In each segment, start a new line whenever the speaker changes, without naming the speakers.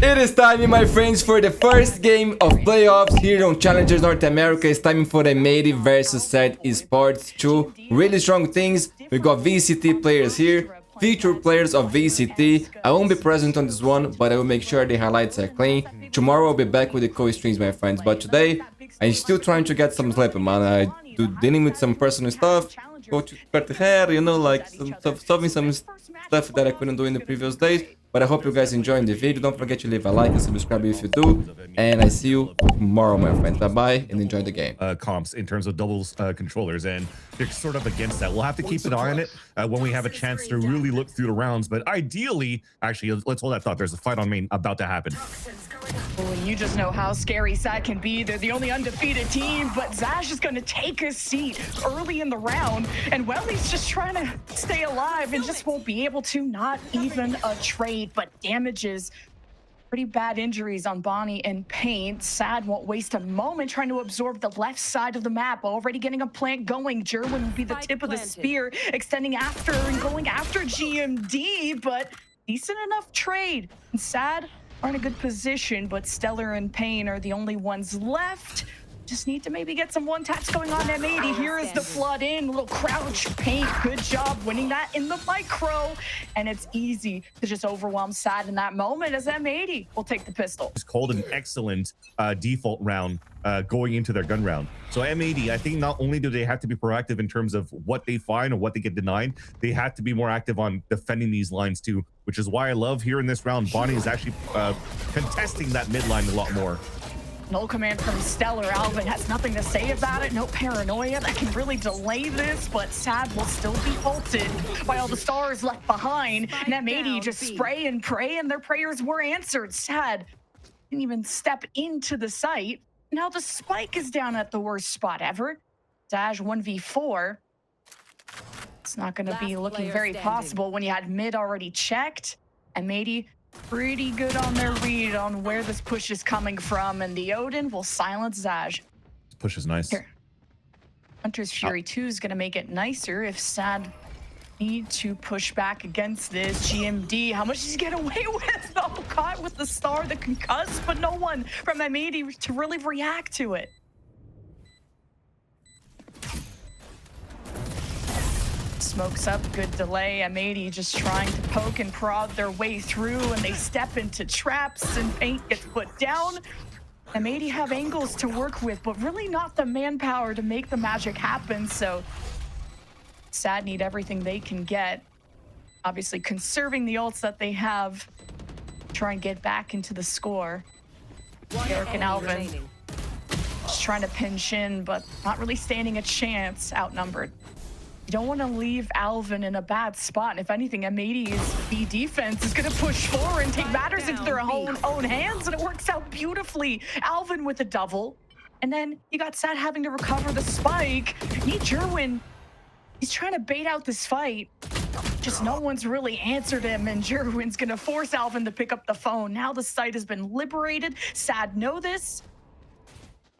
It is time, my friends, for the first game of playoffs here on Challengers North America. It's time for the M80 versus Set Esports. Two really strong things. We got VCT players here, featured players of VCT. I won't be present on this one, but I will make sure the highlights are clean. Tomorrow I'll be back with the co-streams, my friends. But today, I'm still trying to get some sleep, man. I'm dealing with some personal stuff. Go to cut the hair, you know, like solving some stuff that I couldn't do in the previous days. But I hope you guys enjoyed the video. Don't forget to leave a like and subscribe if you do. And I see you tomorrow, my friends. Bye-bye and enjoy the game.
Comps in terms of doubles controllers, and they're sort of against that. We'll have to keep an eye on it when we have a chance to really look through the rounds. But ideally, actually, let's hold that thought. There's a fight on main about to happen.
Well, you just know how scary Sad can be. They're the only undefeated team, but Zash is going to take his seat early in the round, and Welly's just trying to stay alive and just won't be able to. Not even a trade, but damages. Pretty bad injuries on Bonnie and Paint. Sad won't waste a moment trying to absorb the left side of the map. Already getting a plant going. Jerwin will be the tip of the spear, extending after and going after GMD, but decent enough trade. And Sad are in a good position, but Stellar and Pain are the only ones left. Just need to maybe get some one taps going on M80. Here is the flood in, little crouch. Paint, good job winning that in the micro. And it's easy to just overwhelm Sad in that moment as M80 will take the pistol.
It's called an excellent default round going into their gun round. So M80, I think not only do they have to be proactive in terms of what they find or what they get denied, they have to be more active on defending these lines too, which is why I love here in this round, Bonnie is actually contesting that mid line a lot more.
No command from Stellar. Alvin has nothing to say about it. No paranoia that can really delay this, but Sad will still be halted by all the stars left behind. And M80 just spray and pray, and their prayers were answered. Sad didn't even step into the site. Now the spike is down at the worst spot ever. Dash 1v4. It's not going to be looking very possible when you had mid already checked. M80 pretty good on their read on where this push is coming from, and the Odin will silence Zaj.
This push is nice.
Here. Hunter's Fury 2 is going to make it nicer if Sad need to push back against this. GMD, how much does he get away with? Oh, caught with the star, the concuss, but no one from M80 to really react to it. Smokes up, good delay. M80 just trying to poke and prod their way through, and they step into traps, and Paint gets put down. M80 have angles to work with, but really not the manpower to make the magic happen, so Sad need everything they can get. Obviously conserving the ults that they have. Try and get back into the score. Derek and Alvin just trying to pinch in, but not really standing a chance, outnumbered. You don't want to leave Alvin in a bad spot. If anything, M80's B defense is going to push forward and take matters into their own hands, and it works out beautifully. Alvin with a double, and then you got Sad having to recover the spike. Need Jerwin. He's trying to bait out this fight. Just no one's really answered him, and Jerwin's going to force Alvin to pick up the phone. Now the site has been liberated. Sad know this,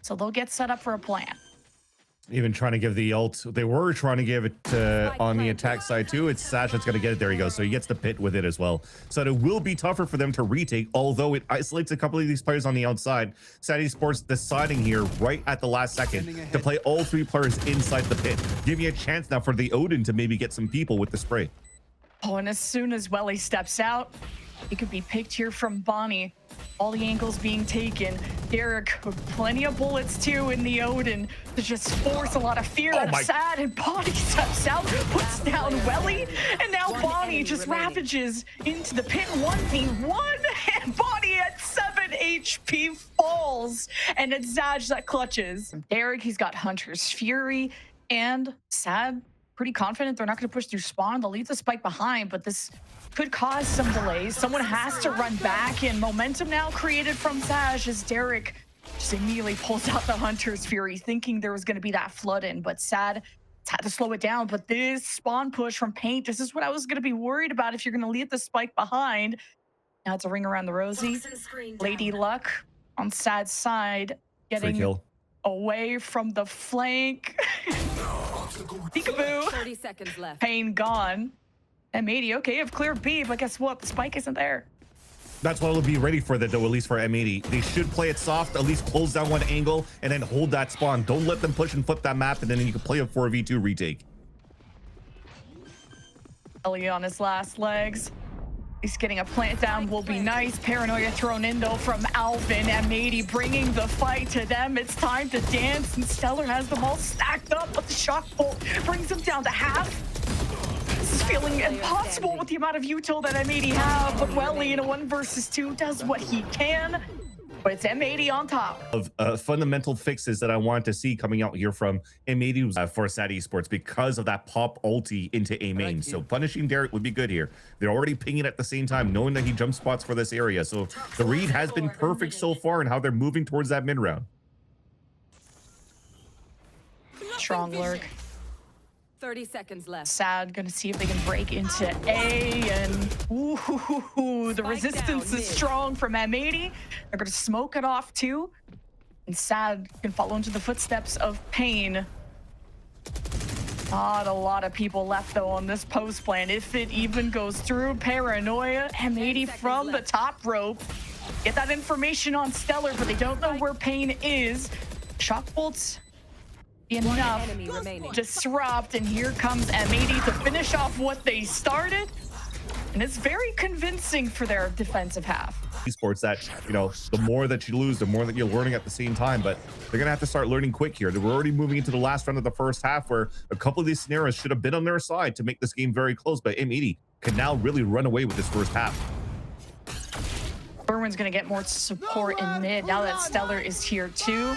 so they'll get set up for a plan.
Even trying to give the ult, they were trying to give it on the attack side too. It's Sash that's going to get it. There he goes. So he gets the pit with it as well. So it will be tougher for them to retake, although it isolates a couple of these players on the outside. Sad Esports deciding here right at the last second to play all three players inside the pit. Give me a chance now for the Odin to maybe get some people with the spray.
Oh, and as soon as Welly steps out, he could be picked here from Bonnie. All the angles being taken. Derek with plenty of bullets too in the Odin to just force a lot of fear out of Sad, and Bonnie steps out, puts down Welly, and now Bonnie just ravages into the pit 1v1, and Bonnie at 7 HP falls, and it's Zaj that clutches. Derek, he's got Hunter's Fury, and Sad pretty confident they're not going to push through spawn. They'll leave the spike behind, but this could cause some delays. Someone has to run back, and momentum now created from Zaj as Derek just immediately pulls out the Hunter's Fury, thinking there was going to be that flood in, but Sad had to slow it down. But this spawn push from Paint, this is what I was going to be worried about if you're going to leave the spike behind. Now it's a ring around the rosy. Lady Luck on Sad's side, getting away from the flank. Peekaboo.
30 seconds left.
Pain gone. M80, okay, have clear B, but guess what? The spike isn't there.
That's what we'll be ready for that though, at least for M80. They should play it soft, at least close down one angle and then hold that spawn. Don't let them push and flip that map, and then you can play a 4v2 retake.
Ellie on his last legs. He's getting a plant down, will be nice. Paranoia thrown in though from Alvin. M80 bringing the fight to them. It's time to dance, and Stellar has them all stacked up, but the shock bolt brings them down to half. This is feeling impossible with the amount of util that M80 have, but Welly in a 1 versus 2 does what he can. But it's M80 on top.
Of fundamental fixes that I want to see coming out here from M80 for SAD Esports because of that pop ulti into A main. So punishing Derek would be good here. They're already pinging at the same time, knowing that he jump spots for this area. So the read has been perfect so far in how they're moving towards that mid round.
Strong lurk.
30 seconds left.
Sad, gonna see if they can break into A, and ooh, the resistance is strong from M80. They're gonna smoke it off too, and Sad can follow into the footsteps of Pain. Not a lot of people left though on this post plan, if it even goes through. Paranoia, M80 from the top rope. Get that information on Stellar, but they don't know where Pain is. Shock bolts enough. Disrupt, and here comes M80 to finish off what they started, and it's very convincing for their defensive half.
Esports that, you know, the more that you lose, the more that you're learning at the same time, but they're gonna have to start learning quick here. We're already moving into the last round of the first half, where a couple of these scenarios should have been on their side to make this game very close, but M80 can now really run away with this first half.
Berwin's gonna get more support in mid now that Stellar is here too.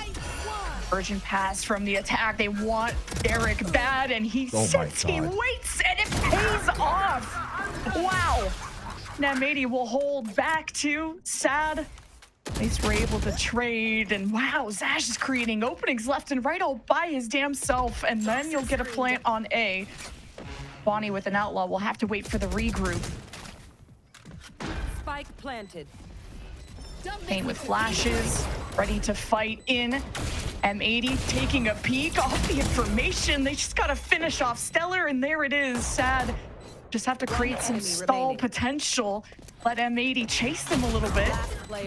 Urgent pass from the attack. They want Derek bad, and he sits, he waits, and it pays off. Wow. M80 will hold back too. Sad. At least we're able to trade, and wow, Zash is creating openings left and right all by his damn self, and then you'll get a plant on A. Bonnie with an outlaw will have to wait for the regroup.
Spike planted.
Pain with flashes, ready to fight in. M80 taking a peek off the information. They just gotta finish off Stellar, and there it is. Sad. Just have to create some stall potential. Let M80 chase them a little bit.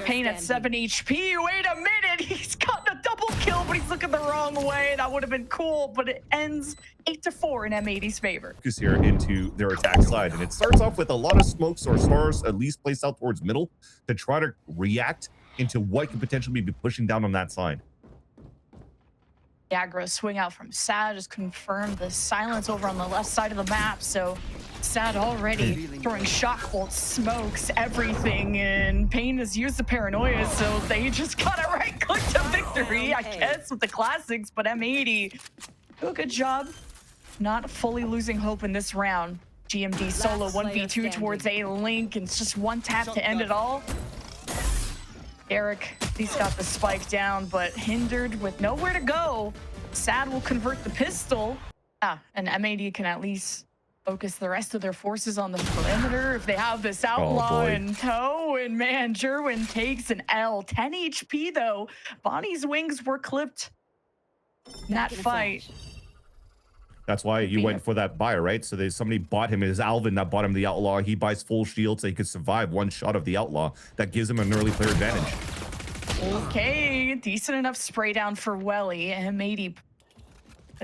Pain at 7 HP. Wait a minute, he's gotten a double kill, but he's looking the wrong way. That would have been cool, but it ends 8-4 in M80's favor.
Focus here into their attack side, and it starts off with a lot of smokes or stars at least placed out towards middle to try to react into what could potentially be pushing down on that side.
Aggro swing out from Sad just confirmed the silence over on the left side of the map. So Sad already throwing shock bolts, smokes, everything, and Pain has used the paranoia, so they just got a right click to victory, I guess, with the classics. But M80 do a good job not fully losing hope in this round. GMD solo 1v2 towards A link, and it's just one tap to end it all. Eric, he's got the spike down, but hindered with nowhere to go. Sad will convert the pistol. And M80 can at least focus the rest of their forces on the perimeter if they have this outlaw in tow. And man, Jerwin takes an L. 10 HP though. Bonnie's wings were clipped in that fight.
That's why you went for that buy, right? So there's somebody bought him. It is Alvin that bought him the outlaw. He buys full shield so he could survive one shot of the outlaw. That gives him an early player advantage.
Okay, decent enough spray down for Welly. M80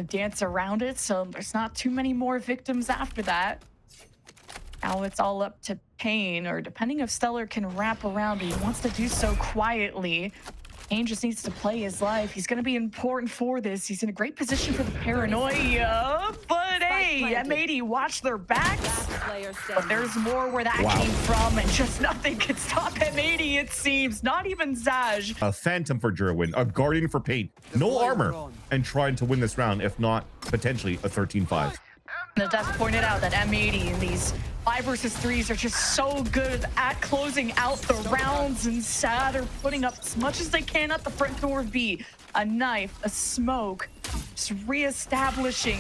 dance around it, so there's not too many more victims after that. Now it's all up to Pain, or depending if Stellar can wrap around, he wants to do so quietly. Pain just needs to play his life. He's going to be important for this. He's in a great position for the paranoia. But hey, M80 watch their backs. But there's more where that came from, and just nothing can stop M80, it seems. Not even Zaj.
A phantom for Jerwin, a guardian for Pain. No armor, and trying to win this round, if not potentially a 13-5.
The desk pointed out that M80 in these 5 versus 3s are just so good at closing out the rounds, and Sad are putting up as much as they can at the front door of B. A knife, a smoke, just reestablishing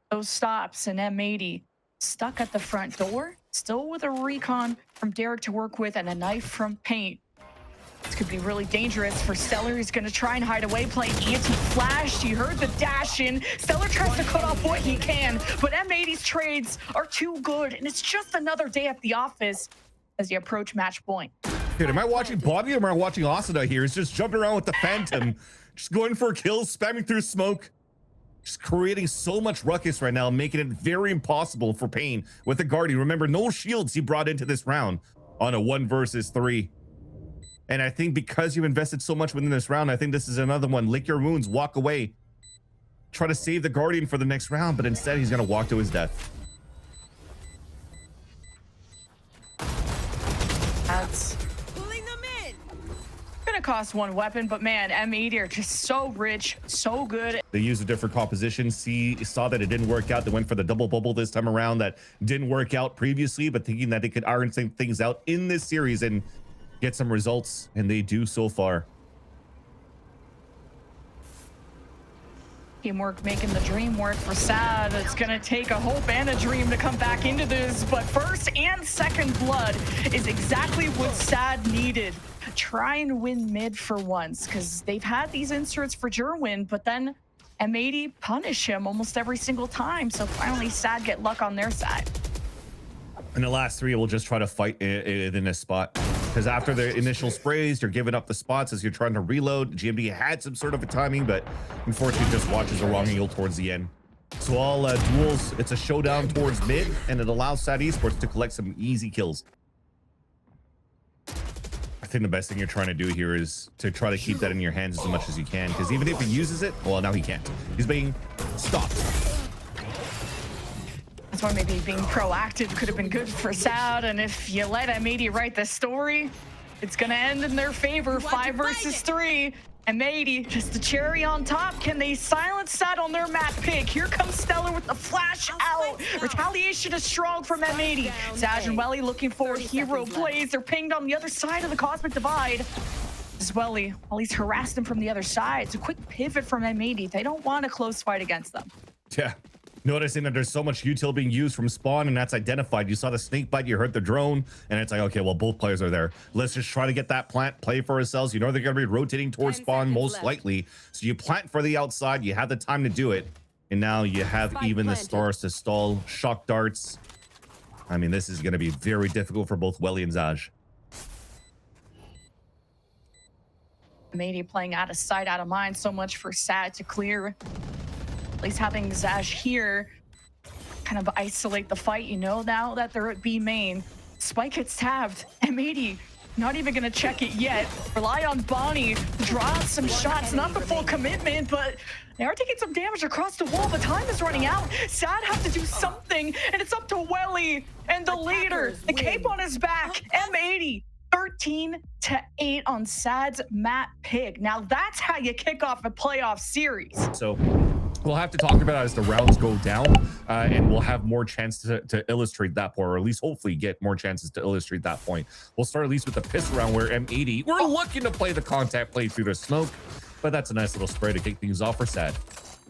those stops, and M80 stuck at the front door, still with a recon from Derek to work with and a knife from Paint. This could be really dangerous for Stellar. He's going to try and hide away, playing anti-flash. He heard the dash in. Stellar tries to cut off what he can, but M80's trades are too good, and it's just another day at the office. as you approach match point.
Dude, am I watching Bobby or am I watching Asada here? He's just jumping around with the Phantom, just going for kills, spamming through smoke, just creating so much ruckus right now, making it very impossible for Pain with the Guardian. Remember, no shields he brought into this round on a 1 versus 3. And I think because you've invested so much within this round, I think this is another one. Lick your wounds, walk away. Try to save the Guardian for the next round, but instead he's going to walk to his death.
That's gonna cost 1 weapon, but man, M80 are just so rich, so good.
They used a different composition. Saw that it didn't work out. They went for the double bubble this time around. That didn't work out previously, but thinking that they could iron some things out in this series and get some results, and they do so far.
Teamwork making the dream work for Sad. It's gonna take a hope and a dream to come back into this, but first and second blood is exactly what Sad needed. Try and win mid for once, because they've had these inserts for Jerwin, but then M80 punish him almost every single time, so finally Sad get luck on their side.
And the last 3 will just try to fight in this spot, because after the initial sprays, you're giving up the spots as you're trying to reload. GMD had some sort of a timing, but unfortunately just watches the wrong angle towards the end. So all duels, it's a showdown towards mid, and it allows Sad Esports to collect some easy kills. I think the best thing you're trying to do here is to try to keep that in your hands as much as you can, because even if he uses it, well, now he can't. He's being stopped.
That's why maybe being proactive could have been good for Sad, and if you let M80 write the story, it's gonna end in their favor. 5 versus 3. M80, just the cherry on top. Can they silence Sad on their map pick? Here comes Stellar with the flash out. Retaliation is strong from M80. Zaj and Welly looking for hero plays. They're pinged on the other side of the Cosmic Divide. As Welly, while he's harassed them from the other side. It's a quick pivot from M80. They don't want a close fight against them.
Yeah. Noticing that there's so much util being used from spawn, and that's identified. You saw the snake bite, you heard the drone, and it's like, okay, well, both players are there. Let's just try to get that plant play for ourselves. You know they're going to be rotating towards spawn most likely. So you plant for the outside, you have the time to do it, and now you have even the stars to stall. Shock darts. I mean, this is going to be very difficult for both Welly and Zaj.
M80 playing out of sight, out of mind. So much for Sad to clear. At least having Zaj here kind of isolate the fight. You know now that they're at B main. Spike gets tabbed. M80 not even gonna check it yet. Rely on Bonnie, draw out some shots, not the full commitment, but they are taking some damage across the wall. The time is running out. Sad have to do something, and it's up to Welly and the leader. The cape on his back. M80. 13-8 on Sad's map pick. Now that's how you kick off a playoff series.
So we'll have to talk about it as the rounds go down, and we'll have more chance to illustrate that point, or at least hopefully get more chances to illustrate that point. We'll start at least with the piss round where M80, we're looking to play the contact play through the smoke, but that's a nice little spray to kick things off for Sad.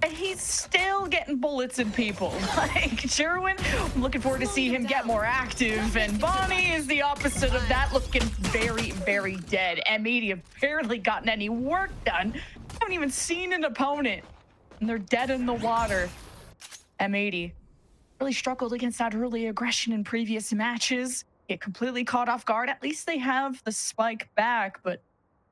And he's still getting bullets in people. Like Jerwin, I'm looking forward to see him get more active. And Bonnie is the opposite of that, looking very, very dead. M80 have barely gotten any work done. Haven't even seen an opponent. And they're dead in the water. M80 really struggled against that early aggression in previous matches. Get completely caught off guard. At least they have the spike back, but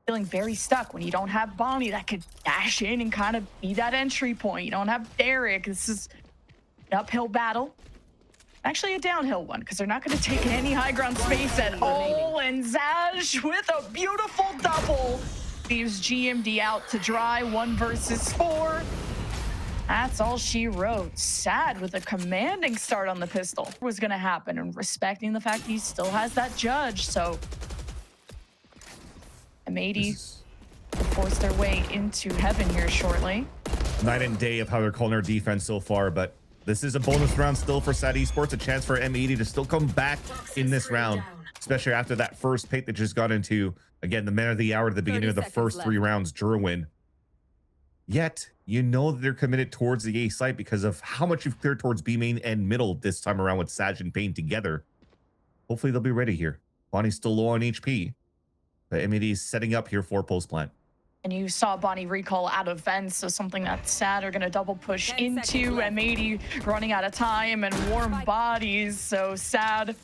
feeling very stuck when you don't have Bonnie that could dash in and kind of be that entry point. You don't have Derek. This is an uphill battle. Actually a downhill one, because they're not going to take any high ground space at all. And Zaj with a beautiful double leaves GMD out to dry. 1 versus 4. That's all she wrote. Sad with a commanding start on the pistol. What was going to happen, and respecting the fact he still has that judge. So M80 force their way into heaven here shortly.
Night and day of how they're calling their defense so far, but this is a bonus round still for Sad Esports, a chance for M80 to still come back in this round, especially after that first pick that just got into, again, the man of the hour at the beginning of the first 3 rounds, Jerwin. Yet, you know that they're committed towards the A site because of how much you've cleared towards B main and middle this time around with Saj and Pain together. Hopefully they'll be ready here. Bonnie's still low on HP. But M80 is setting up here for post plant.
And you saw Bonnie recall out of vents, so something that Sad are going to double push into. M80 running out of time and warm bodies. So Sad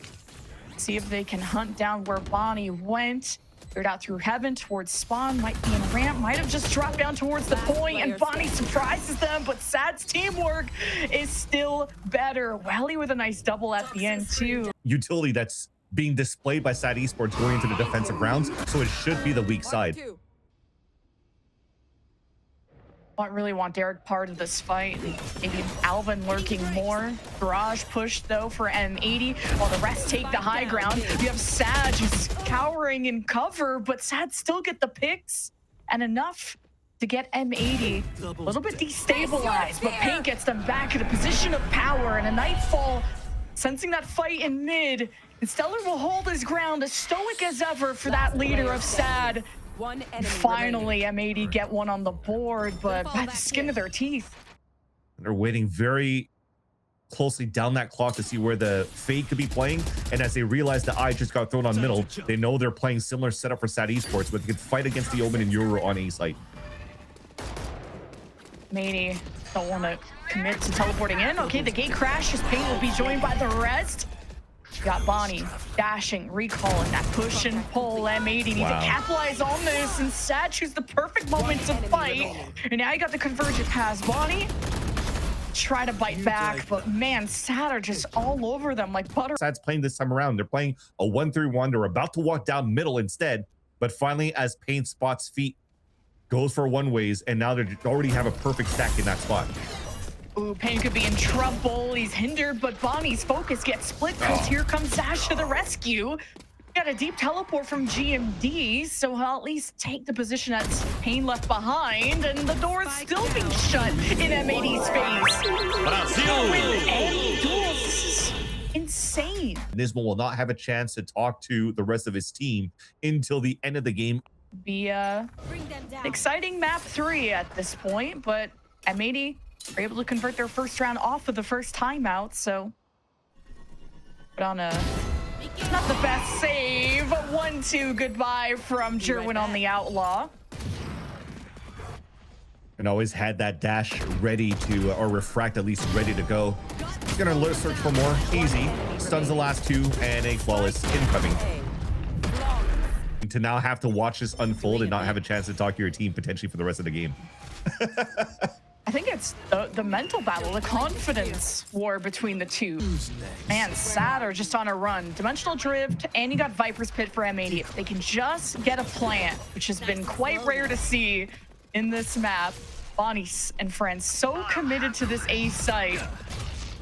See if they can hunt down where Bonnie went. Cleared out through heaven towards spawn. Might be in ramp. Might have just dropped down towards the point. And Bonnie surprises them. But Sad's teamwork is still better. Welly with a nice double at the end too.
Utility that's being displayed by Sad Esports going into the defensive rounds. So it should be the weak side.
I really want Derek part of this fight. Maybe Alvin lurking more. Garage push though for M80 while the rest take the high ground. You have Sad just cowering in cover, but Sad still get the picks and enough to get M80 a little bit destabilized, but Paint gets them back in a position of power and a Nightfall sensing that fight in mid. And Stellar will hold his ground as stoic as ever for that leader of Sad. Finally, M80 get one on the board, but by the skin of their teeth.
They're waiting very closely down that clock to see where the Fade could be playing. And as they realize the eye just got thrown on middle, they know they're playing similar setup for Sad Esports, but they could fight against the Omen and Euro on A site.
M80 don't want to commit to teleporting in. Okay, the gate crashes. Paint will be joined by the rest. Got Bonnie dashing, recalling that push and pull. M80 need to capitalize on this, and Sad choose the perfect moment to fight. And now you got the convergent pass. Bonnie try to bite back, but man, Sad are just all over them like butter.
Sad's playing this time around. They're playing a 1-3-1. They're about to walk down middle instead, but finally, as Paint spots feet, goes for one ways, and now they already have a perfect stack in that spot.
Ooh, Pain could be in trouble. He's hindered, but Bonnie's focus gets split because here comes Ash to the rescue. Got a deep teleport from GMD, so he'll at least take the position that's Pain left behind, and the door is still being shut in M80's face. This is insane.
Nismo will not have a chance to talk to the rest of his team until the end of the game.
Be exciting map 3 at this point, but M80 are able to convert their first round off of the first timeout, so put on a not the best save. 1-2 goodbye from Jerwin on the Outlaw.
And always had that dash ready to, or refract at least ready to go. He's gonna search for more. Easy. Stuns the last two, and a flawless incoming. To now have to watch this unfold and not have a chance to talk to your team potentially for the rest of the game.
I think it's the mental battle, the confidence war between the two. Man, Sad are just on a run. Dimensional Drift, and you got Viper's Pit for M80. If they can just get a plant, which has been quite rare to see in this map. Bonnie and friends so committed to this A site.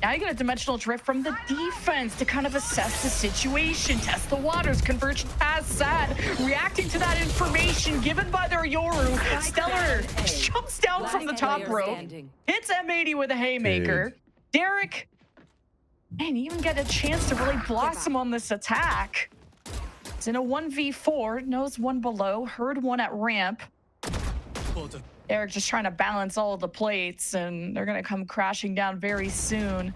Now you get a Dimensional Drift from the defense to kind of assess the situation, test the waters, converge past Sad, reacting to that information given by their Yoru. Stellar jumps down from the top rope, hits M80 with a haymaker. Derek, man, you even get a chance to really blossom on this attack. It's in a 1v4, knows one below, heard one at ramp. Derek just trying to balance all of the plates, and they're going to come crashing down very soon.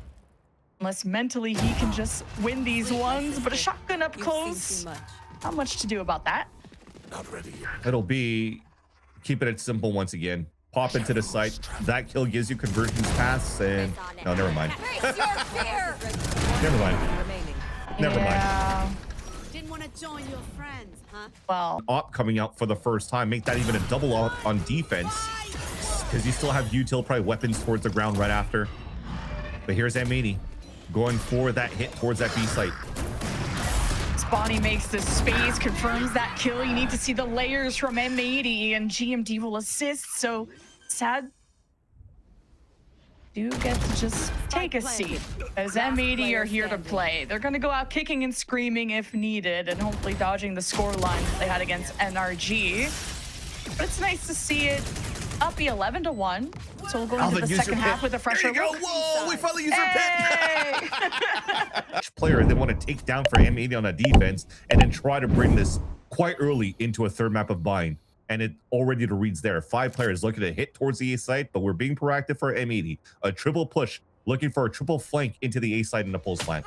Unless mentally he can just win these ones, but a shotgun up close, not much to do about that.
Not ready yet.
It'll be keeping it simple once again. Pop into the site. That kill gives you conversions pass, and no, never mind. Never mind. Never mind.
Didn't want to join your friends, huh?
Well,
Op coming out for the first time. Make that even a double op on defense, because you still have util probably weapons towards the ground right after. But here's M80 going for that hit towards that B site.
Bonnie makes the space, confirms that kill. You need to see the layers from M80, and GMD will assist. So Sad do get to just take a seat, as M80 are here to play. They're going to go out kicking and screaming if needed, and hopefully dodging the score line they had against NRG. But it's nice to see it up 11-1. So we'll go into the second half with a fresher look.
Whoa, we finally used our pit. Player they want to take down for M80 on a defense, and then try to bring this quite early into a third map of bind. And it already the reads there. 5 players looking to hit towards the A site, but we're being proactive for M80. A triple push, looking for a triple flank into the A site in the pulse plant.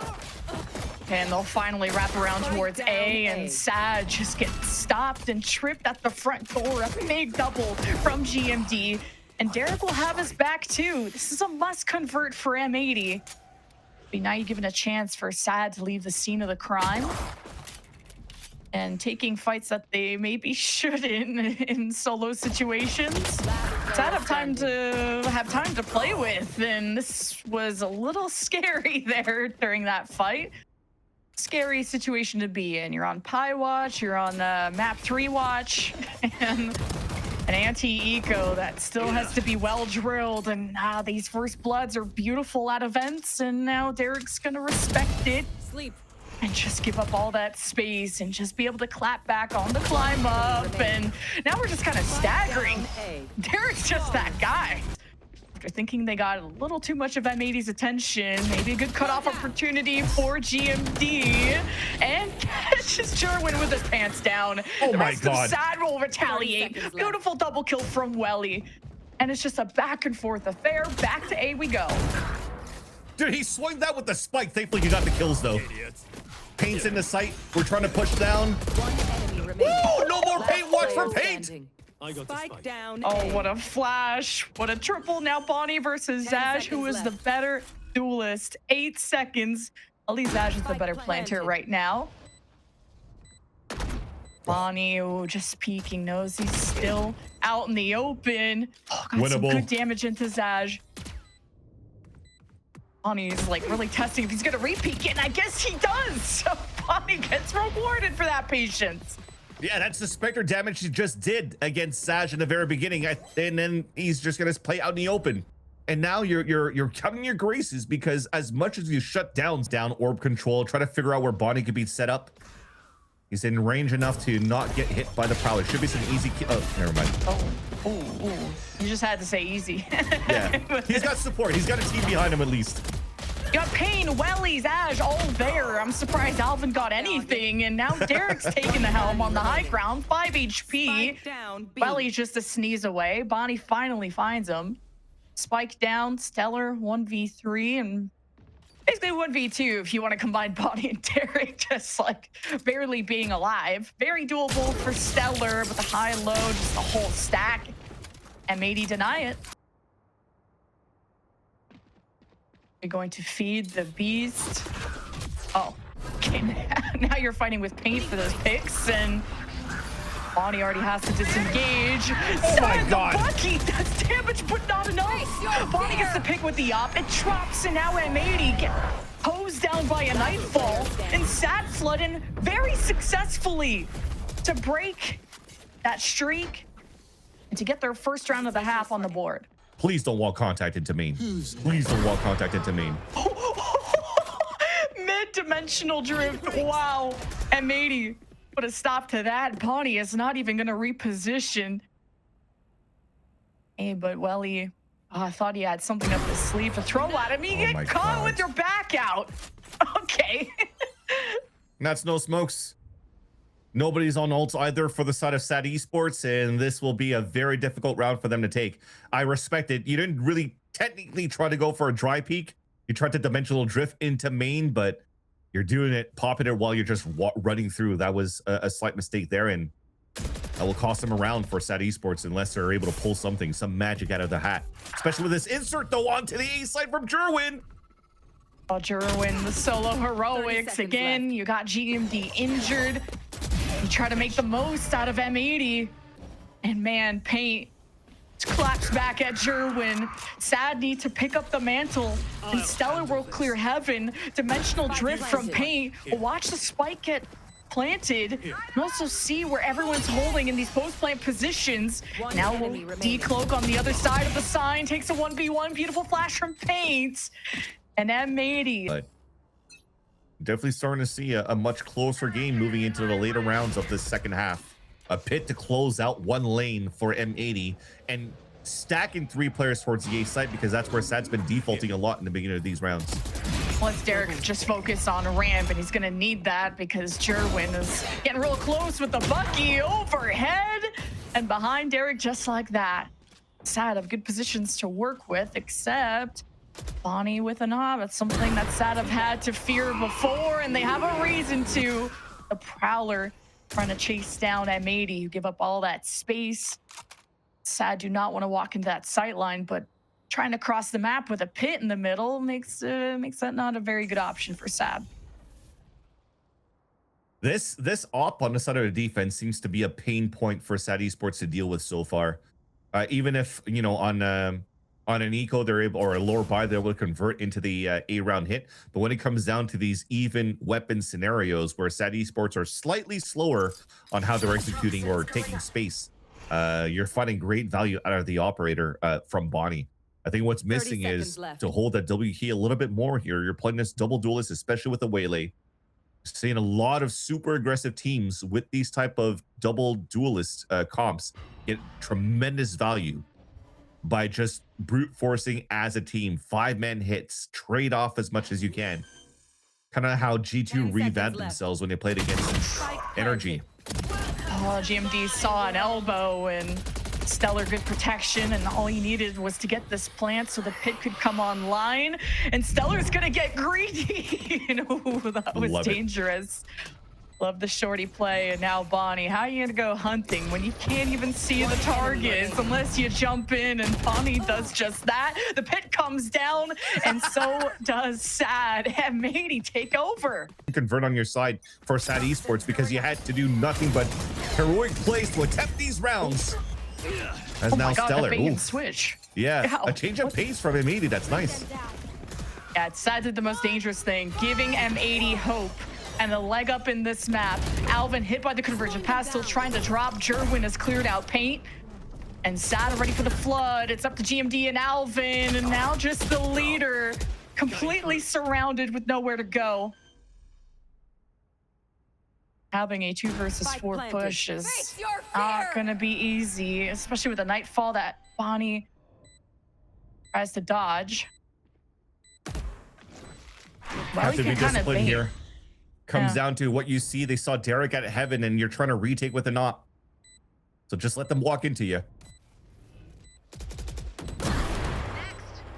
And they'll finally wrap around towards A, and Sad just gets stopped and tripped at the front door. A big double from GMD. And Derek will have his back too. This is a must convert for M80. But now you're given a chance for Sad to leave the scene of the crime and taking fights that they maybe shouldn't in solo situations. Sad have time to play with, and this was a little scary there during that fight. Scary situation to be in. You're on Pi watch, you're on map 3 watch, and an anti-eco that still has to be well drilled. And these first bloods are beautiful at events, and now Derek's gonna respect it.
Sleep.
And just give up all that space and just be able to clap back on the climb up. And now we're just kind of staggering. Derek's just that guy. After thinking they got a little too much of M80's attention, maybe a good cutoff opportunity for GMD, and catches Jerwin with his pants down.
Oh
the
my
rest
God.
of Sad will retaliate. Beautiful double kill from Welly. And it's just a back and forth affair. Back to A we go.
Dude, he swung that with the spike. Thankfully, you got the kills, though. Paint's in the sight. We're trying to push down. Woo! No more paint. Watch for paint.
Spike down.
Oh, what a flash. What a triple. Now Bonnie versus Zaj, who is the better duelist. 8 seconds. At least Zaj is the better planter right now. Bonnie, just peeking, knows he's still out in the open. Oh, got some good damage into Zaj. Bonnie's like really testing if he's gonna repeat it, and I guess he does. So Bonnie gets rewarded for that patience.
Yeah, that's the Spectre damage he just did against Saj in the very beginning, and then he's just gonna play out in the open. And now you're counting your graces, because as much as you shut down orb control, try to figure out where Bonnie could be set up, he's in range enough to not get hit by the prowler. Should be some easy kill. Oh, never mind.
Oh, you just had to say easy.
Yeah, he's got support. He's got a team behind him at least.
You got Payne, Welly's, Ash, all there. I'm surprised Alvin got anything, and now Derek's taking the helm on the high ground. 5 HP. Welly's just a sneeze away. Bonnie finally finds him. Spike down, Stellar, 1v3, and basically 1v2 if you want to combine Bonnie and Derek, just like barely being alive. Very doable for Stellar, but the high low, just a whole stack. M80 deny it. You're going to feed the beast. Oh, okay. Now you're fighting with paint for those picks, and Bonnie already has to disengage.
Oh my God.
Bucky does damage, but not enough. Bonnie gets the pick with the up. It drops, and now M80 gets hosed down by a Nightfall, and Sad flooding very successfully to break that streak and to get their first round of the half on the board.
Please don't walk contact into main. Please don't walk contact into main.
Mid-dimensional drift. Wow. M80 put a stop to that. Bonnie is not even going to reposition. Hey, but Welly, I thought he had something up his sleeve to throw at him. You get caught with your back out. Okay.
That's no smokes. Nobody's on ults either for the side of Sad Esports, and this will be a very difficult round for them to take. I respect it. You didn't really technically try to go for a dry peek. You tried to dimensional drift into main, but you're doing it, popping it while you're just running through. That was a slight mistake there, and that will cost them a round for Sad Esports unless they're able to pull something, some magic out of the hat. Especially with this insert, though, onto the A side from Jerwin.
Oh, Jerwin, the solo heroics again. You got GMD injured. You try to make the most out of M80, and man, Paint claps back at Jerwin. Sad need to pick up the mantle, and Stellar will clear heaven. Dimensional drift from Paint. Watch the spike get planted, and also see where everyone's holding in these post-plant positions. Now we'll decloak on the other side of the sign. Takes a 1v1. Beautiful flash from Paint, and M80.
Definitely starting to see a much closer game moving into the later rounds of this second half. A pit to close out one lane for M80 and stacking 3 players towards the A site, because that's where Sad's been defaulting a lot in the beginning of these rounds.
Let's Derek just focus on ramp, and he's gonna need that because Jerwin is getting real close with the Bucky overhead and behind Derek just like that. Sad have good positions to work with, except Bonnie with a knob. It's something that Sad have had to fear before, and they have a reason to. The Prowler trying to chase down M80. You give up all that space. Sad do not want to walk into that sight line, but trying to cross the map with a pit in the middle makes that not a very good option for Sad.
This op on the side of the defense seems to be a pain point for Sad Esports to deal with so far. Even if, you know, on an eco they're able, or a lower buy, they're able to convert into the A round hit. But when it comes down to these even weapon scenarios where Sad Esports are slightly slower on how they're executing or taking space, you're finding great value out of the operator from Bonnie. I think what's missing is to hold that W key a little bit more here. You're playing this double duelist, especially with the Waylay. Seeing a lot of super aggressive teams with these type of double duelist comps get tremendous value by just brute forcing as a team. 5-man hits, trade off as much as you can. Kind of how G2 revamped themselves when they played against Energy.
Oh, GMD saw an elbow and Stellar good protection, and all he needed was to get this plant so the pit could come online, and Stellar's gonna get greedy. Ooh, that was dangerous. Love the shorty play. And now Bonnie, how are you gonna go hunting when you can't even see the targets unless you jump in? And Bonnie does just that. The pit comes down, and so does Sad. M80 take over.
Convert on your side for Sad Esports because you had to do nothing but heroic plays to attempt these rounds. As now Stellar.
The bait and switch.
Yeah, a change of pace from M80. That's nice.
Yeah, Sad did the most dangerous thing, giving M80 hope and a leg up in this map. Alvin hit by the conversion pass, still trying to drop. Jerwin has cleared out paint. And Sad ready for the flood. It's up to GMD and Alvin, and now just the leader, completely surrounded with nowhere to go. Having a 2 versus 4 push is not gonna be easy, especially with the nightfall that Bonnie tries to dodge.
Have to be disciplined here. Comes down to what you see. They saw Derek at heaven, and you're trying to retake with a knot. So just let them walk into you.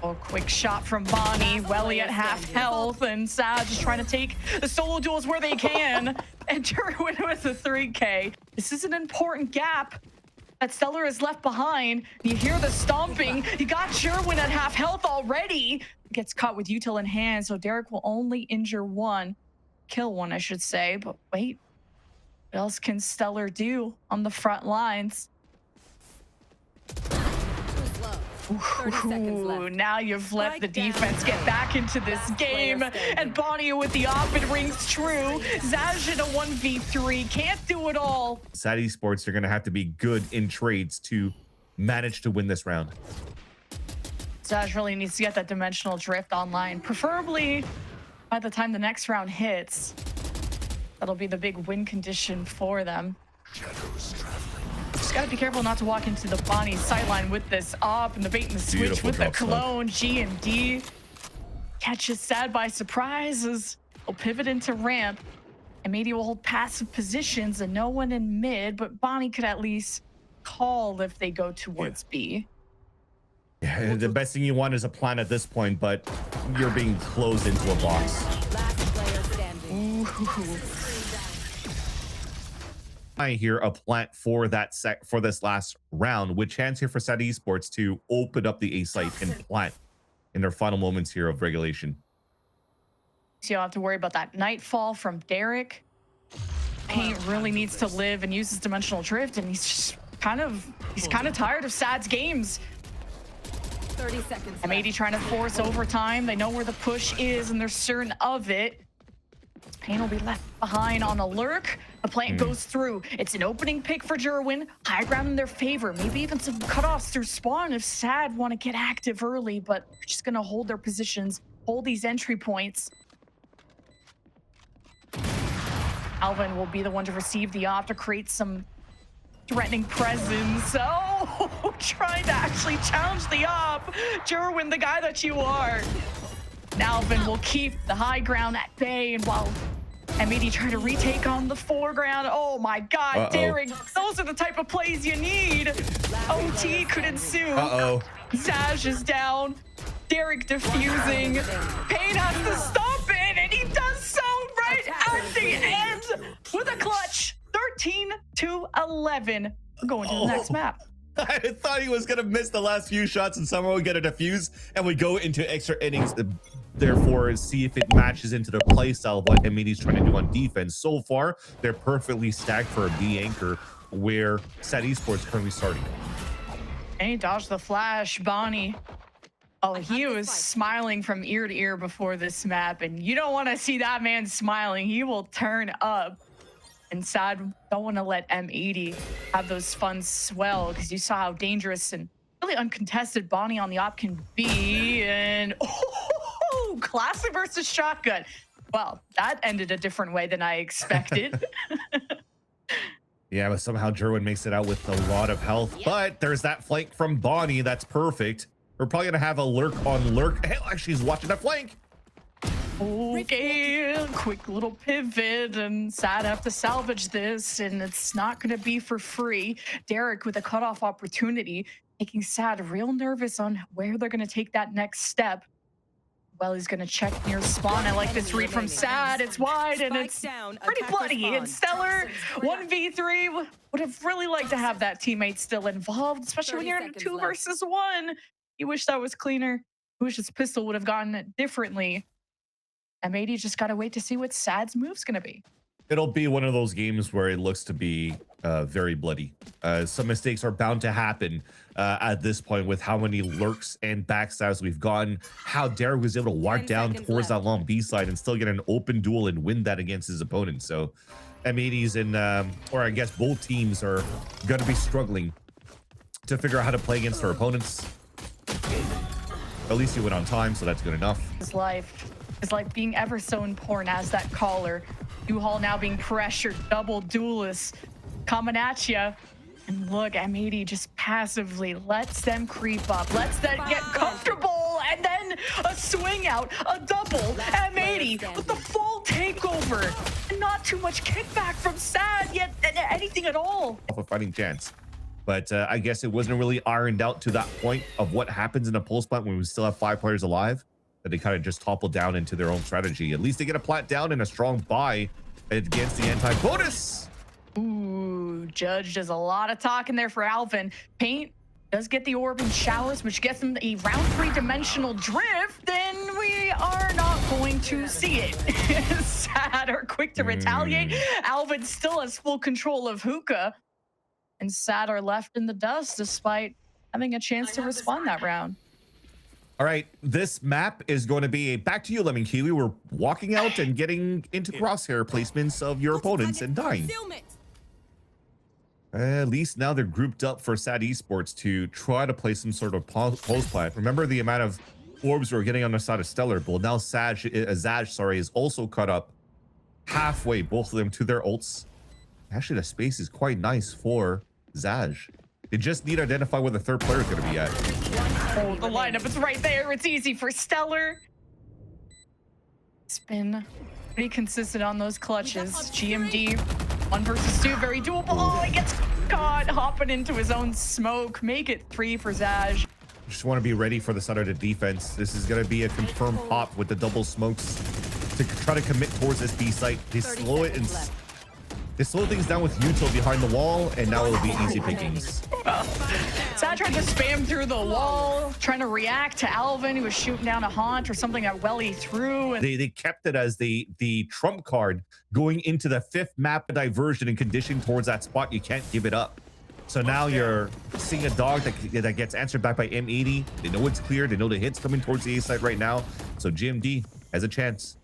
Oh, quick shot from Bonnie. Welly at half health, and Sad just trying to take the solo duels where they can. And Jerwin with the 3K. This is an important gap that Stellar has left behind. You hear the stomping. You got Jerwin at half health already. Gets caught with util in hand, so Derek will only injure one. Kill one, I should say. But wait, what else can Stellar do on the front lines? Ooh, now you've let the defense get back into this game, and Bonnie with the op, it rings true. Zaj in a 1v3, can't do it all.
Sad Esports are going to have to be good in trades to manage to win this round.
Zaj really needs to get that dimensional drift online, preferably by the time the next round hits. That'll be the big win condition for them. Just gotta be careful not to walk into the Bonnie sightline with this op and the bait and the switch. Beautiful with the clone. G&D catches Sad by surprise as he'll pivot into ramp. And maybe will hold passive positions and no one in mid, but Bonnie could at least call if they go towards B.
Yeah, the best thing you want is a plan at this point, but you're being closed into a box.
Ooh.
I hear a plant for that for this last round, with chance here for Sad Esports to open up the A site and plant in their final moments here of regulation.
So you'll have to worry about that nightfall from Derek. Paint really needs to live and use his dimensional drift, and he's just kind of tired of Sad's games.
30 seconds.
M80 trying to force overtime. They know where the push is and they're certain of it. Pain will be left behind on a lurk. The plant goes through. It's an opening pick for Jerwin. High ground in their favor. Maybe even some cutoffs through spawn if Sad want to get active early, but they're just going to hold their positions, hold these entry points. Alvin will be the one to receive the op to create some threatening presence. Oh, trying to actually challenge the op. Jerwin, the guy that you are. Alvin will keep the high ground at bay, and while M80 try to retake on the foreground. Oh my God, Derek, those are the type of plays you need. OT could ensue. Zaj is down. Derek defusing. Payne has to stop it, and he does so right at the end with a clutch. 13-11. We're going to the next map.
I thought he was gonna miss the last few shots and somehow get a defuse, and we go into extra innings. Therefore, see if it matches into the play style of what M80's trying to do on defense. So far, they're perfectly stacked for a B anchor, where Sad Esports currently starting.
And he dodged the flash, Bonnie. Oh, he was smiling from ear to ear before this map, and you don't want to see that man smiling. He will turn up. And Sad don't want to let M80 have those funds swell, because you saw how dangerous and really uncontested Bonnie on the op can be. And oh, classic versus shotgun. Well, that ended a different way than I expected.
Yeah, but somehow Jerwin makes it out with a lot of health. But there's that flank from Bonnie. That's perfect. We're probably going to have a lurk on lurk. Hell, actually, he's watching that flank.
Okay, quick little pivot, and Sad have to salvage this, and it's not going to be for free. Derek with a cutoff opportunity, making Sad real nervous on where they're going to take that next step. Well, he's going to check near spawn. I like this read from Sad. It's wide, and it's pretty bloody. And Stellar, 1v3. Would have really liked to have that teammate still involved, especially when you're in a 2 versus 1. You wish that was cleaner. You wish his pistol would have gone it differently. M80 just got to wait to see what Sad's move's going to be.
It'll be one of those games where it looks to be very bloody. Some mistakes are bound to happen at this point with how many lurks and backstabs we've gotten. How Derek was able to walk down towards that long B side and still get an open duel and win that against his opponent. So M80's in, or I guess both teams are going to be struggling to figure out how to play against their opponents. At least he went on time, so that's good enough.
His life is like being ever so important as that caller. U-Haul now being pressured, double duelists coming at you. And look, M80 just passively lets them creep up, lets them get comfortable, and then a swing out, a double. M80 with the full takeover, and not too much kickback from Sad yet, anything at all.
Of a fighting chance. But I guess it wasn't really ironed out to that point of what happens in a pulse plant when we still have 5 players alive, that they kind of just topple down into their own strategy. At least they get a plant down and a strong buy against the anti-bonus.
Ooh, Judge does a lot of talking there for Alvin. Paint does get the orb and showers, which gets them a round 3 dimensional drift. Then we are not going to see it. Sad are quick to retaliate. Alvin still has full control of Hookah. And Sad are left in the dust despite having a chance to respond that round.
All right, this map is going to be a back to you, Lemon Kiwi. We're walking out and getting into crosshair placements of your opponents and dying. At least now they're grouped up for Sad Esports to try to play some sort of pulse plant. Remember the amount of orbs we're getting on the side of Stellar. Well, now Zaj is also cut up halfway, both of them to their ults. Actually, the space is quite nice for Zaj. They just need to identify where the third player is going to be at.
Oh, the lineup is right there. It's easy for Stellar. It's been pretty consistent on those clutches. GMD, 1 versus 2, very doable. Oh, he gets caught hopping into his own smoke. Make it 3 for Zaj.
Just want to be ready for the side of the defense. This is going to be a confirmed pop with the double smokes to try to commit towards this B site. They slow it and they slow things down with Util behind the wall, and now it'll be easy pickings.
Sad tried to spam through the wall, trying to react to Alvin, who was shooting down a haunt or something that Welly threw. And
they kept it as the trump card going into the 5th map diversion and conditioning towards that spot. You can't give it up. So now you're seeing a dog that gets answered back by M80. They know it's clear. They know the hit's coming towards the A side right now. So GMD has a chance.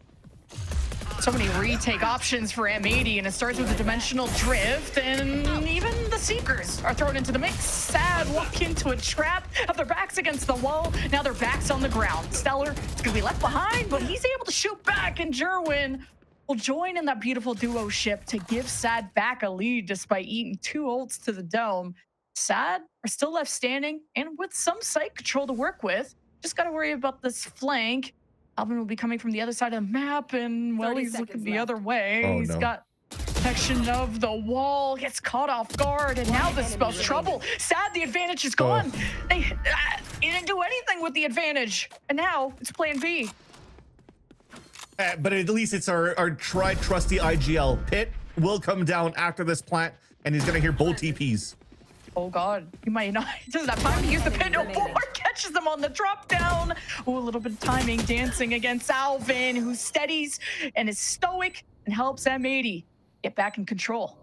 So many retake options for M80, and it starts with a dimensional drift, and even the Seekers are thrown into the mix. Sad walk into a trap, have their backs against the wall. Now their backs on the ground. Stellar is gonna be left behind, but he's able to shoot back, and Jerwin will join in that beautiful duo ship to give Sad back a lead despite eating 2 ults to the dome. Sad are still left standing and with some site control to work with. Just gotta worry about this flank. Alvin will be coming from the other side of the map, and well, he's looking the other way.
Oh,
he's got protection of the wall, gets caught off guard, and now this spells trouble. Sad, the advantage is gone. They didn't do anything with the advantage, and now it's plan B.
But at least it's our tried trusty IGL. Pit will come down after this plant, and he's gonna hear both TPs.
Oh god, he might not. He doesn't have time to use the pin. Oh, catches them on the drop down. Oh, a little bit of timing, dancing against Alvin, who steadies and is stoic and helps M80 get back in control.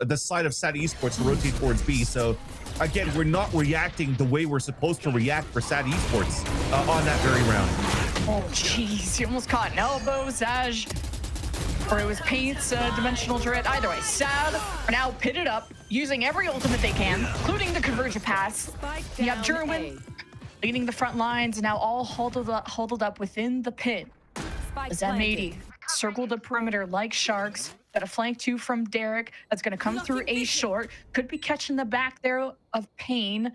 The side of SAD Esports to rotate towards B. So again, we're not reacting the way we're supposed to react for SAD Esports on that very round.
Oh, jeez, he almost caught an elbow. Zaj, or it was Paint's dimensional turret. Either way, SAD are now pitted up, using every ultimate they can, including the conversion pass. You have Jerwin leading the front lines, and now all huddled up within the pit. As M80 circled the perimeter like sharks. Got a flank 2 from Derek. That's going to come through A short. Could be catching the back there of Pain.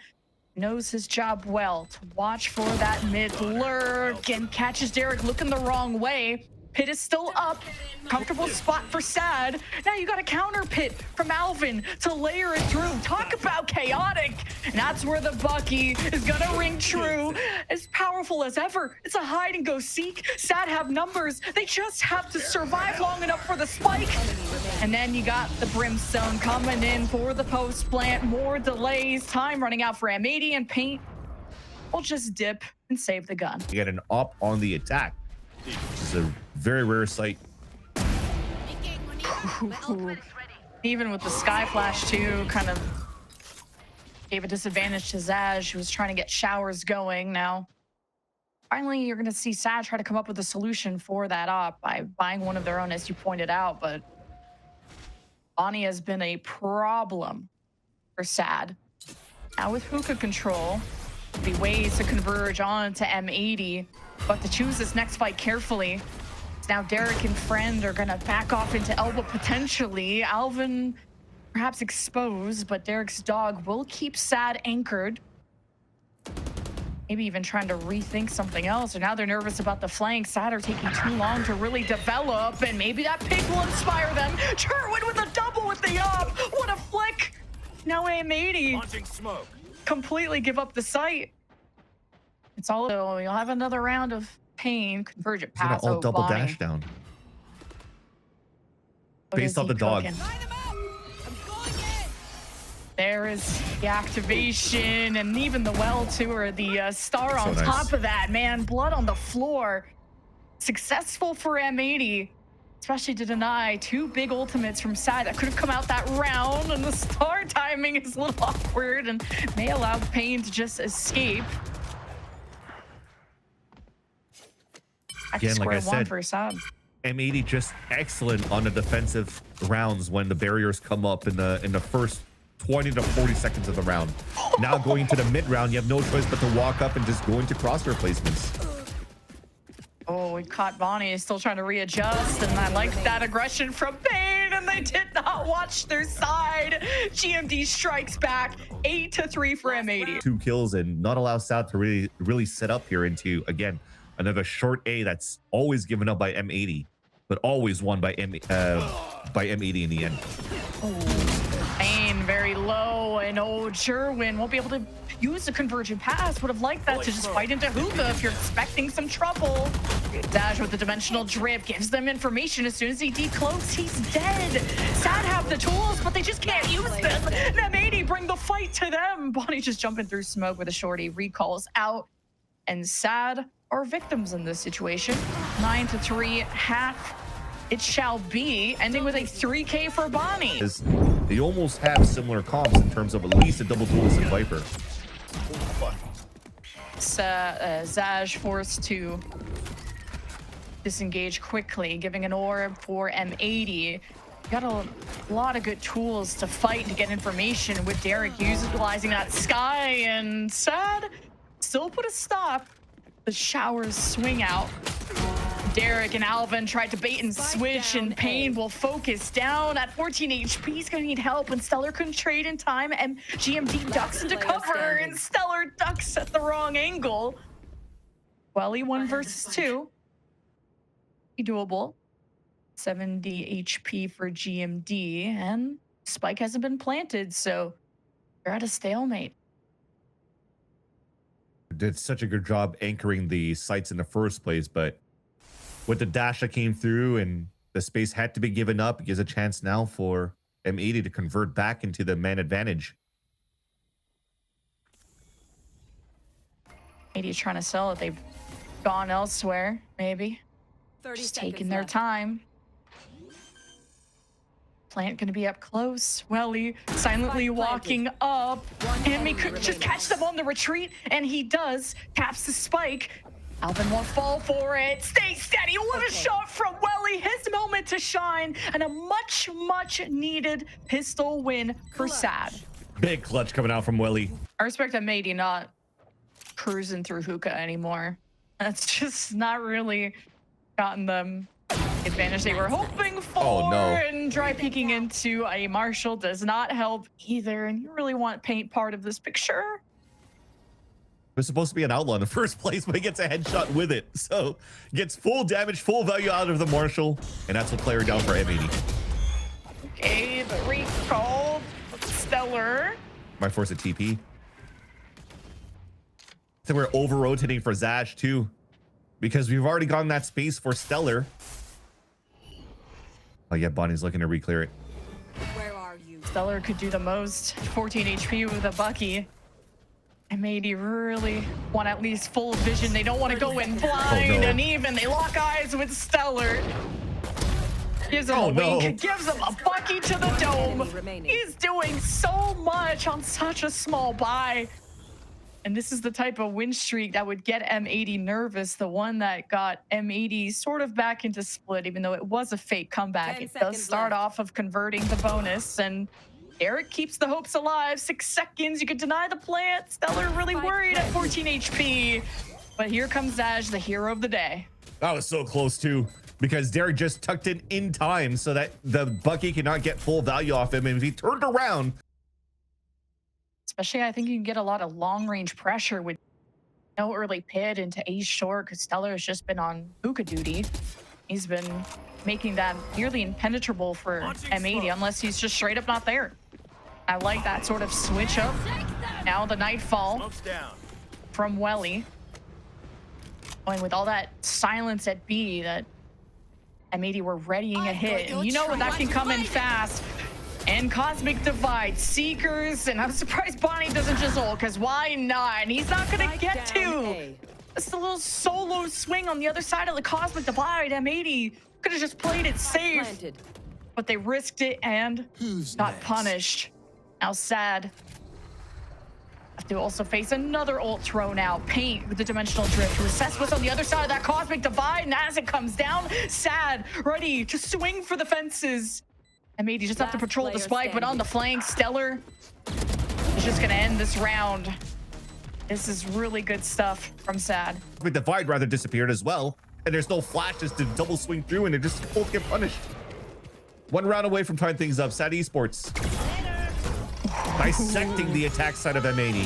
Knows his job well to watch for that mid lurk and catches Derek looking the wrong way. Pit is still up. Comfortable spot for SAD. Now you got a counter pit from Alvin to layer it through. Talk about chaotic. And that's where the Bucky is gonna ring true. As powerful as ever. It's a hide and go seek. SAD have numbers. They just have to survive long enough for the spike. And then you got the Brimstone coming in for the post plant. More delays. Time running out for M80, and Paint will just dip and save the gun.
You get an op on the attack, which is a very rare sight.
Even with the Sky Flash too, kind of gave a disadvantage to Zaj, who was trying to get showers going. Now, finally, you're going to see Zaj try to come up with a solution for that op by buying one of their own, as you pointed out. But Bonnie has been a problem for SAD. Now with hookah control, the ways to converge on to M80, but to choose this next fight carefully. Now Derek and Friend are gonna back off into elbow potentially. Alvin perhaps exposed, but Derek's dog will keep SAD anchored. Maybe even trying to rethink something else. Or now they're nervous about the flank. SAD are taking too long to really develop, and maybe that pick will inspire them. Cherwin with a double with the up. What a flick! Now M80 completely give up the sight. It's all, you'll have another round of Pain, convergent pass.
All double dash down. Based off the dog.
There is the activation, and even the well too, or the star on
nice.
top of that. Man, blood on the floor. Successful for M80, especially to deny 2 big ultimates from SAD that could have come out that round, and the star timing is a little awkward and may allow Pain to just escape.
Again, like I said, M80 just excellent on the defensive rounds when the barriers come up in the first 20 to 40 seconds of the round. Now going into the mid round, you have no choice but to walk up and just go into crosshair placements.
Oh, we caught Bonnie still trying to readjust, and I like that aggression from Pain, and they did not watch their side. GMD strikes back, 8-3 for M80.
2 kills and not allow SAD to really set up here into, again, another short A that's always given up by M80, but always won by M80 in the end.
Oh, Pain very low, and Jerwin won't be able to use the convergent pass. Would have liked that to just fight into hookah if you're expecting some trouble. Dash with the dimensional drip gives them information. As soon as he decloaks, he's dead. SAD have the tools, but they just can't use them. And M80 bring the fight to them. Bonnie just jumping through smoke with a shorty, recalls out, and SAD are victims in this situation. 9-3, half it shall be, ending with a 3K for Bonnie.
They almost have similar comps in terms of at least a double duelist and Viper.
Zaj forced to disengage quickly, giving an orb for M80. Got a lot of good tools to fight, to get information, with Derek utilizing that sky, and SAD still put a stop. The showers swing out. Derek and Alvin tried to bait and switch, and Pain will focus down at 14 HP. He's gonna need help, and Stellar couldn't trade in time, and GMD ducks into cover, and Stellar ducks at the wrong angle. Welly 1 versus 2. Doable. 70 HP for GMD, and Spike hasn't been planted, so you're at a stalemate.
Did such a good job anchoring the sites in the first place, but with the dash that came through and the space had to be given up, it gives a chance now for M80 to convert back into the man advantage.
M80 trying to sell it. They've gone elsewhere, maybe.
30
Just
seconds
taking their
left.
time. Plant gonna be up close. Welly silently
Spike planted.
walking up. And
enemy
could just
remaining.
catch them on the retreat, and he does. Taps the spike. Alvin won't fall for it. Stay steady. What a shot from Welly. His moment to shine, and a much, much needed pistol win for Sad.
Big clutch coming out from Welly.
I respect M80 not cruising through hookah anymore. That's just not really gotten them the advantage they were hoping for.
Oh, no.
And dry peeking into a Marshall does not help either. And you really want paint part of this picture.
It was supposed to be an outlaw in the first place, but he gets a headshot with it. So gets full damage, full value out of the Marshall. And that's a player down for M80.
Okay, the recall. Stellar.
Might force a TP. So we're over rotating for Zash too, because we've already gotten that space for Stellar. Oh yeah, Bonnie's looking to re-clear it.
Where are you?
Stellar could do the most. 14 HP with a Bucky. M80 really want at least full vision. They don't want to go in blind,
Oh, no.
and even they lock eyes with Stellar. Gives him
Oh,
a wink,
no.
gives him a Bucky to the dome.
Enemy remaining.
He's doing so much on such a small buy. And this is the type of win streak that would get M80 nervous, the one that got M80 sort of back into split, even though it was a fake comeback.
10
It does
seconds
start
left.
off of converting the bonus, and Eric keeps the hopes alive. 6 seconds, you could deny the plant. Stellar really
Spike
worried at
planted.
14 HP. But here comes Zaj, the hero of the day.
That was so close too, because Derek just tucked it in time so that the Bucky cannot get full value off him. And if he turned around,
Especially, I think you can get a lot of long-range pressure with no early pit into A short, because Stellar has just been on hookah duty. He's been making that nearly impenetrable for M80, unless he's just straight up not there. I like that sort of switch up. Now the Nightfall from Welly. Going with all that silence at B that M80 were readying a hit. And you know what, that can come in fast. And Cosmic Divide, Seekers, and I'm surprised Bonnie doesn't just ult, because why not? And he's not gonna
Spike
get
down
to.
A.
It's a little solo swing on the other side of the Cosmic Divide. M80 could have just played it safe,
Planted.
but they risked it and got punished. Now Sad have to also face another ult thrown out. Paint with the dimensional drift. Recess was on the other side of that Cosmic Divide, and as it comes down, Sad ready to swing for the fences. M80 just have to
Last
patrol the
player
spike, but on the flank, Stellar is just gonna end this round. This is really good stuff from Sad.
the Divide rather disappeared as well. And there's no flashes to double swing through, and they just both get punished. One round away from tying things up. Sad Esports dissecting the attack side of M80.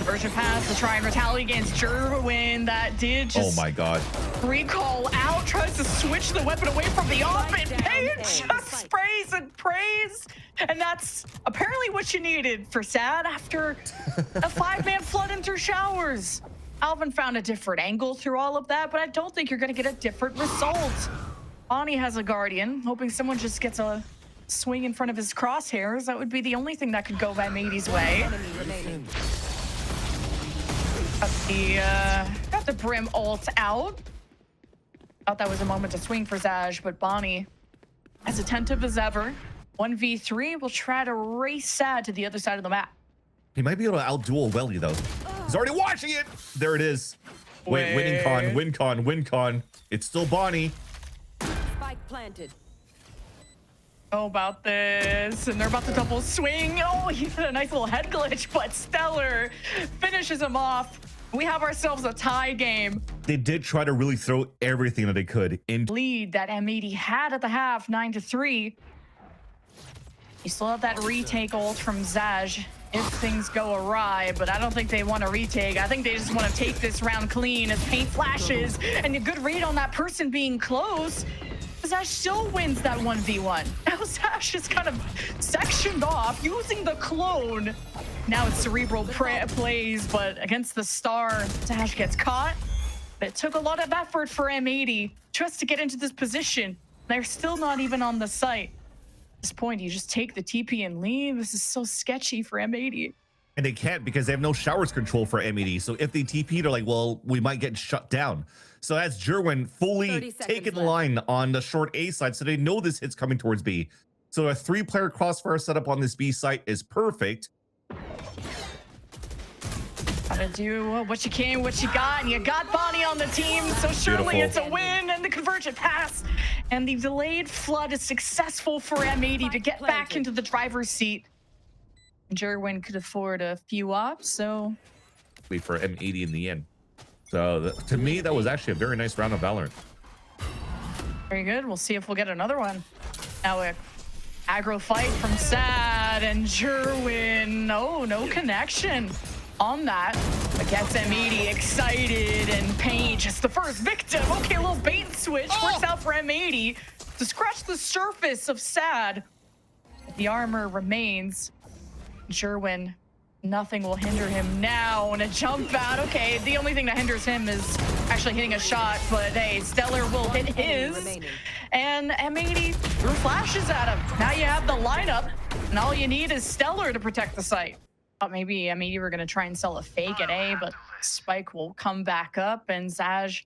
Version pass to try and retaliate against Jerwin. That did just
Oh my god.
recall out, tries to switch the weapon away from the off, and
down
Pain
A.
just sprays and prays. And that's apparently what you needed for Sad after a 5-man flooding through showers. Alvin found a different angle through all of that, but I don't think you're gonna get a different result. Bonnie has a Guardian, hoping someone just gets a swing in front of his crosshairs. That would be the only thing that could go M80's way.
Enemy remaining.
Got the Brim ult out. Thought that was a moment to swing for Zaj, but Bonnie, as attentive as ever, 1v3 will try to race Sad to the other side of the map.
He might be able to outduel Welly though. He's already watching it. There it is. Wait, win con. It's still Bonnie.
Spike planted.
Oh, about this, and they're about to double swing. Oh, he had a nice little head glitch, but Stellar finishes him off. We have ourselves a tie game.
They did try to really throw everything that they could in.
Lead that M80 had at the half, 9-3. You still have that retake ult from Zaj if things go awry, but I don't think they want to retake. I think they just want to take this round clean as paint flashes, and a good read on that person being close. Zash still wins that 1v1. Now Zash is kind of sectioned off using the clone. Now it's cerebral plays, but against the star, Zash gets caught. But it took a lot of effort for M80 just to get into this position. They're still not even on the site. At this point, you just take the TP and leave. This is so sketchy for M80.
And they can't because they have no showers control for M80. So if they TP, they're like, well, we might get shut down. So that's Jerwin
30
fully
seconds
taking the
left.
line on the short A side. So they know this hit's coming towards B. So a 3-player crossfire setup on this B site is perfect.
Gotta do what you can, what you got, and you got Bonnie on the team, so surely
Beautiful.
it's a win, and the convergent pass, and the delayed flood is successful for M80 to get back into the driver's seat. Jerwin could afford a few ops, so...
For M80 in the end. So to me, that was actually a very nice round of Valorant.
Very good, we'll see if we'll get another one. Now a aggro fight from Sad and Jerwin. Oh, no connection on that. But gets M80 excited, and Payne just the first victim. Okay, a little bait and switch works out for M80 to scratch the surface of Sad. The armor remains. Jerwin, nothing will hinder him now. And a jump out. Okay, the only thing that hinders him is actually hitting a shot, but hey, Stellar will hit his. And M80 threw flashes at him. Now you have the lineup, and all you need is Stellar to protect the site. Thought maybe M80 were going to try and sell a fake at A, but Spike will come back up, and Zaj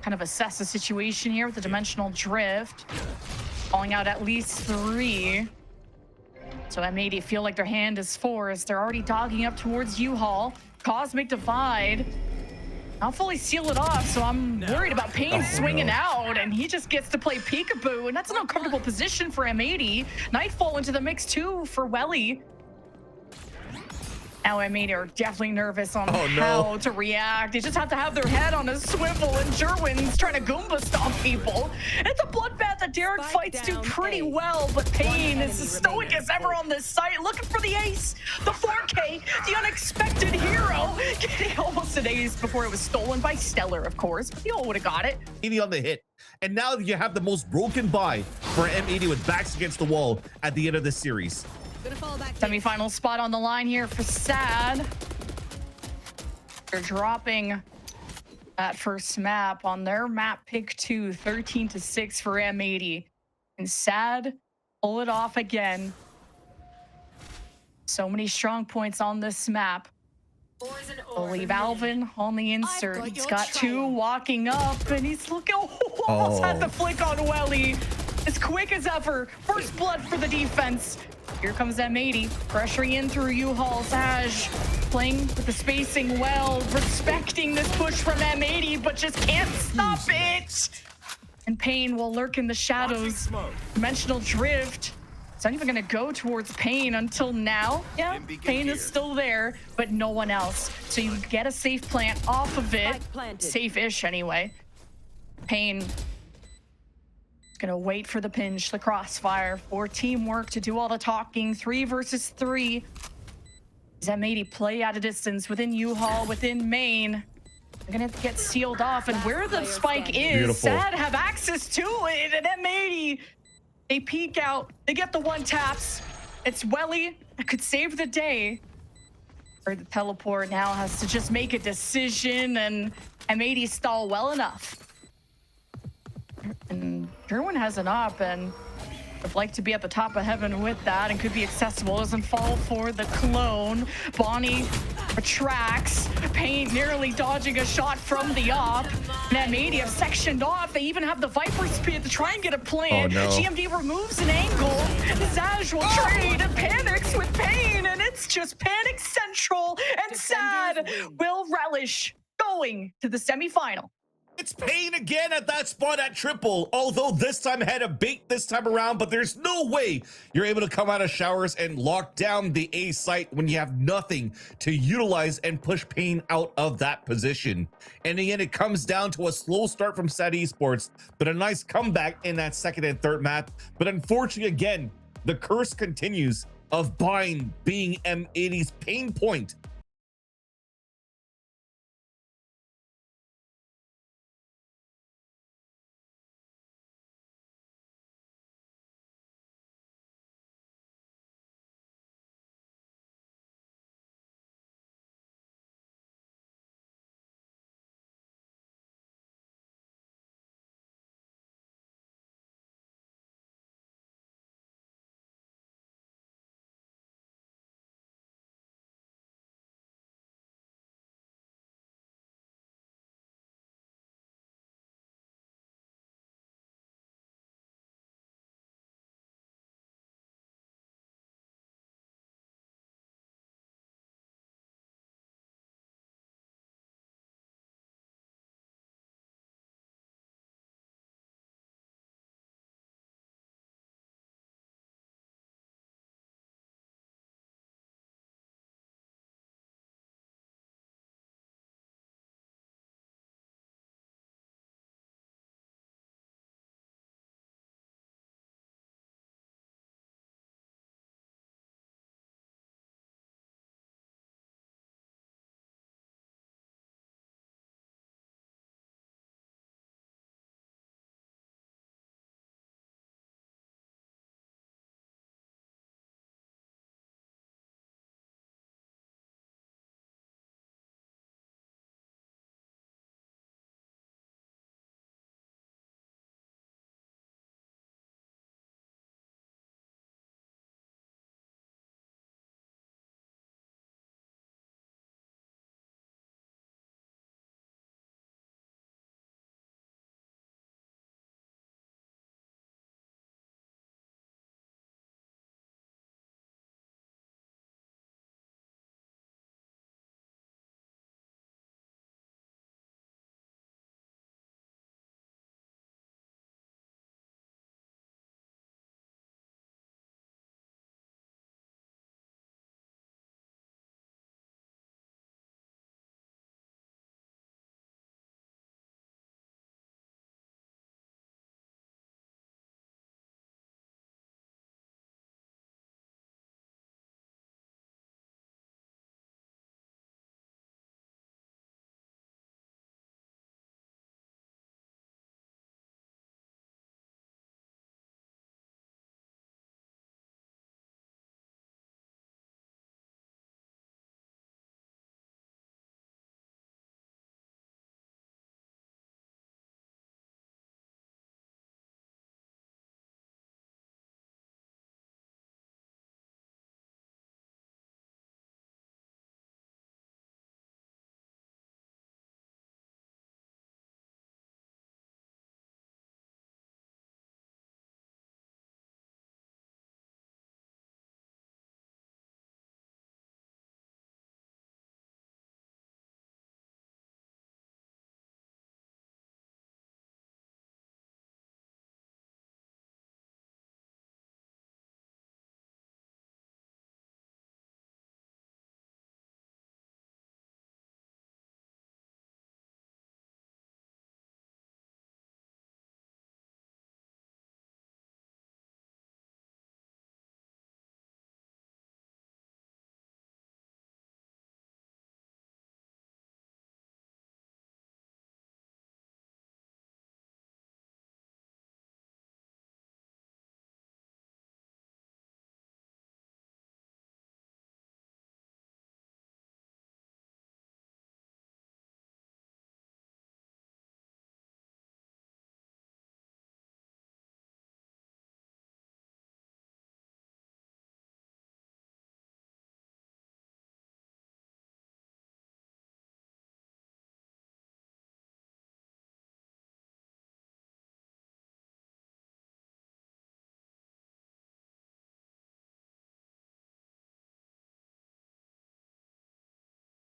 kind of assess the situation here with the dimensional drift, calling out at least 3. So M80 feel like their hand is forced. They're already dogging up towards U-Haul. Cosmic Divide. I'll fully seal it off, so I'm worried about Payne swinging out, and he just gets to play peekaboo, and that's an uncomfortable position for M80. Nightfall into the mix too for Welly. Now M80 are definitely nervous on how to react. They just have to have their head on a swivel, and Jerwin's trying to Goomba stomp people. It's a bloodbath that Derek fights do pretty well, but Payne is as stoic as ever on this site, looking for the ace, the 4K, the unexpected hero, getting almost an ace before it was stolen by Stellar, of course, but he all would have got it.
80 on the hit. And now you have the most broken buy for M80 with backs against the wall at the end of this series.
Semi-final spot on the line here for Sad. They're dropping that first map on their map pick 2, 13-6 for M80. And Sad pull it off again. So many strong points on this map. They'll leave Alvin on the insert. He's got 2 walking up, and he's looking, almost had the flick on Welly. As quick as ever. First blood for the defense. Here comes M80, pressuring in through U-Haul. Zaj playing with the spacing well, respecting this push from M80, but just can't stop it. And Payne will lurk in the shadows. Dimensional drift. It's not even gonna go towards Payne until now. Yeah, Payne is still there, but no one else. So you get a safe plant off of it. Safe-ish anyway. Payne gonna wait for the pinch, the crossfire, for teamwork to do all the talking. 3 versus 3. Does M80 play at a distance within U-Haul, within main? They're gonna get sealed off, and where the spike is, Sad have access to it, and M80, they peek out, they get the 1 taps. It's Welly that could save the day. Or the teleport now has to just make a decision, and M80 stall well enough. And Jerwin has an op, and would like to be at the top of heaven with that, and could be accessible. Doesn't fall for the clone. Bonnie retracts. Payne nearly dodging a shot from the op. And M80 have sectioned off. They even have the Viper speed to try and get a plant. GMD removes an angle. Zaj will trade and panics with Payne, and it's just panic central. And Sad will relish going to the semifinal.
It's Payne again at that spot at triple, although this time had a bait this time around, but there's no way you're able to come out of showers and lock down the A site when you have nothing to utilize and push Payne out of that position. And again, it comes down to a slow start from Sad Esports, but a nice comeback in that second and third map. But unfortunately, again, the curse continues of being M80's pain point